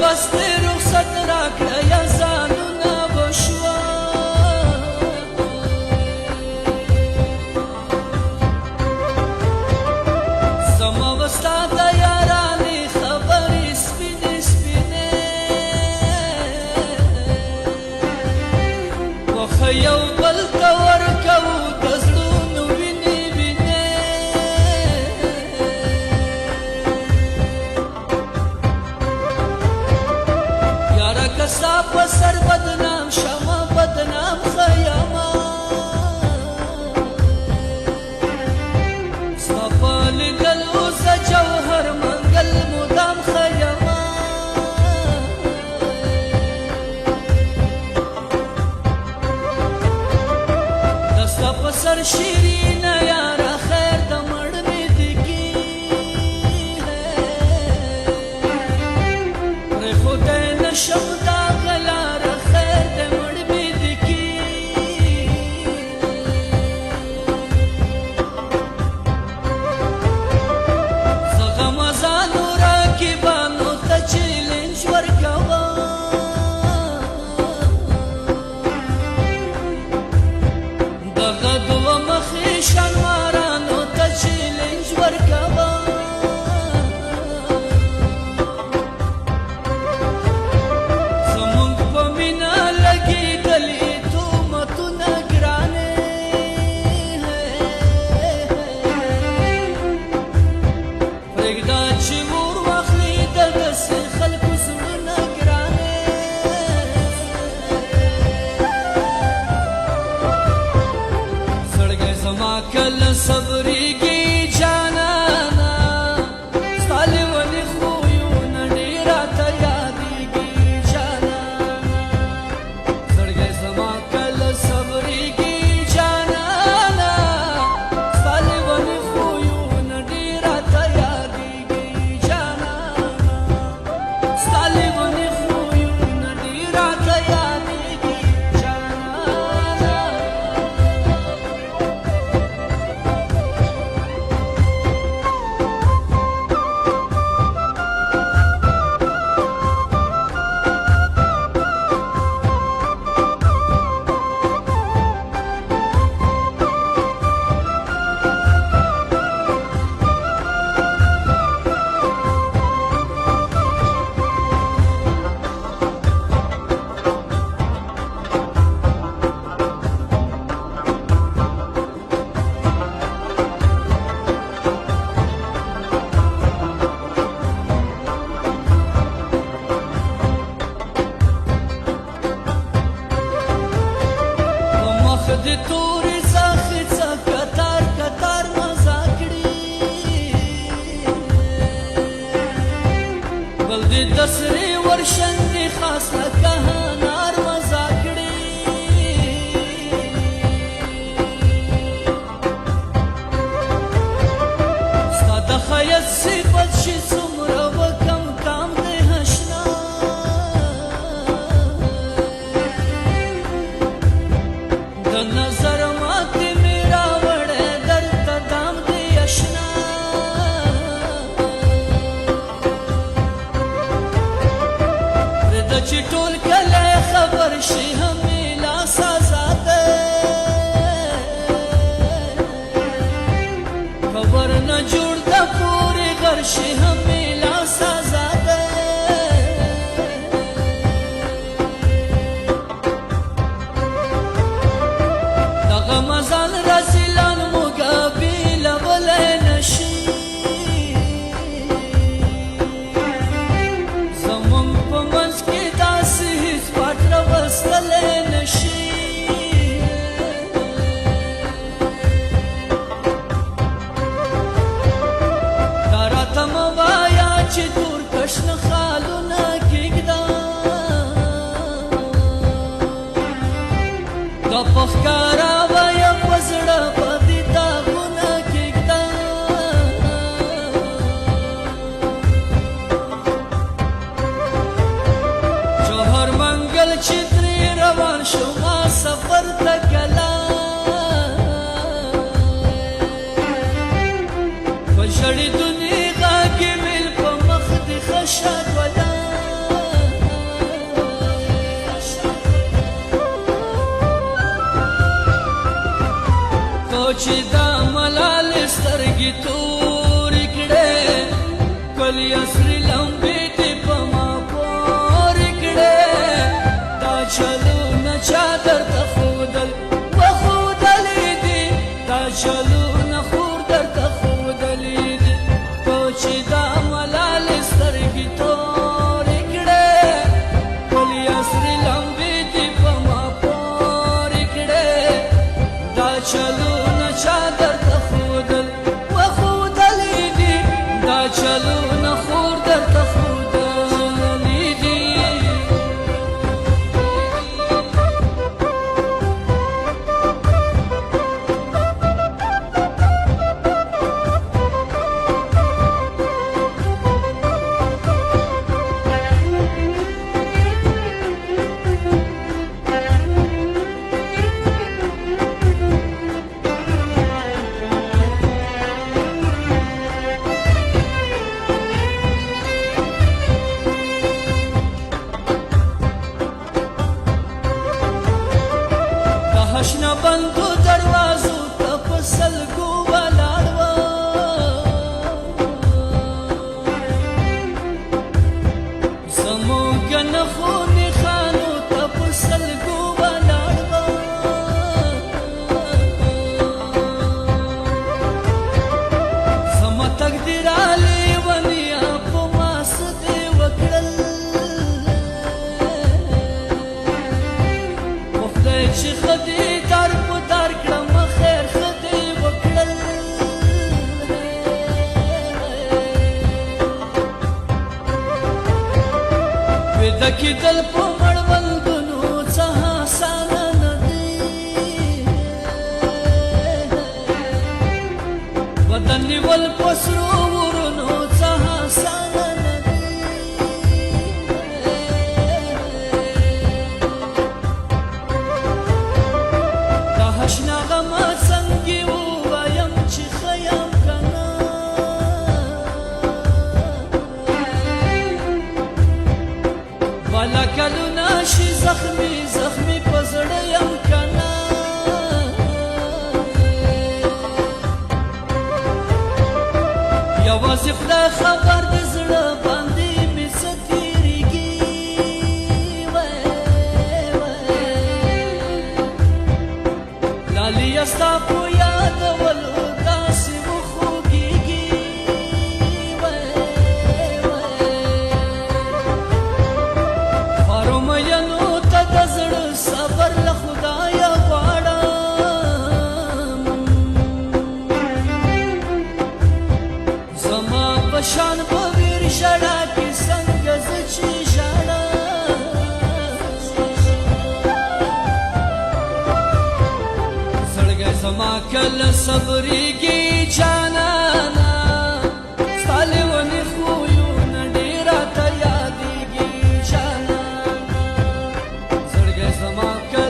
وستې رخصت راکړه یا ځانونه وشوه زما و ستا د یارانې خبرې سپینې سپینې وخه یو بل ته ورکوو د زړونو وینې وینې یاره که ستا په سر بدنام شمه بدنام خیمه ستا په لیدلو زه جوهر منګل مدام خیمه د ستا په سر شیرینه یاره خیر د مړ مې دګي پرېښودی نشم دا غلاره خیر د مړ مې دګي زه غمزانو راکبانو ته چیلنج ورکوم دغه دوه مخې شنوارانو ته چیلنج ورکوم زمونږ په مینه لګېدلي تهمتونه ګرانې پرېږده چې اور واخلي د داسې خلکو زړونه ګرانې زړګی زما کله صبرېږي جانانه ستا لیوني خویونه ډېر راته یادېږي جانانه زړګی زما کله صبرېږي جانانه ستا لیوني خویونه ډېر راته یادېږي جانانه ستا لیوني خویونه ډېر راته یادېږي جانانه د تورې څاښې څه کتار کتار مزه کړي بل دې د سرې ورشندې خاص لکه هنار مزه کړي ستا د ښایست صفت چې څومره وکم کام دی اشنا د نظر ماتې مې راوړی درته دام دی اشنا پرېږده چې ټول کلی خبر شي هم مې لاس ازادی خبر نه جوړ د پورې غر شي هم مې لاس ازادی دغه مزال رسیلان موږه بېلولی نشي زمونږ په منځ کې داسې هېڅ پټ راوستلی نشي دا راته مه وایه چې تور کشنه خالونه کېږده دا په ښکاره وایه په زړه بدې داغونه کېږده جوهر منګل چې ترې روان شوما سفر ته کله په ژړېدونې غاږې مې په مخ دې ښه شا ګله چې دا ملال سترګې تورې کړې کلی عصري لمبې دې په ما پورې کړې دا چلونه چا درته ښودل وښودلې دي دا چلونه خور درته ښودلې دي تو چې دا ملال سترګې تورې کړې کلی عصري لمبې دې په ما پورې کړې دا چلونه چا درته ښودل وښودلې دي دا چلونه خور درته ښودلې دي شنه بندو دروازو ته په سلګو ولاړ وه زموږ نښو نښانو ته په سلګو ولاړ وه زما تقدیره لیونیا په ما څه دې وکړل په خدای چې ښه دې ویده کېدل په مړوندونو څه اسانه نه دي وطن نیول په سرو ورونو څه اسانه نه دي دا هشنه غمه څنګه ووایم چې ښه یم که نه والا کلونه شي زخمي زخمي په زړه یم که نه یوازې خدای خبر د زړه باندې مې څه تېرېږي لاليه ستا په یادولو داسې وخوږېږي مینو ته د زړه صبر له خدایه غواړم زما په شان په ویر ژړا کې څنګه زه چې ژاړم زړګی زما کله صبرېږي جانانه ستا لیونې خویونه ډېر راته یادېږي زما که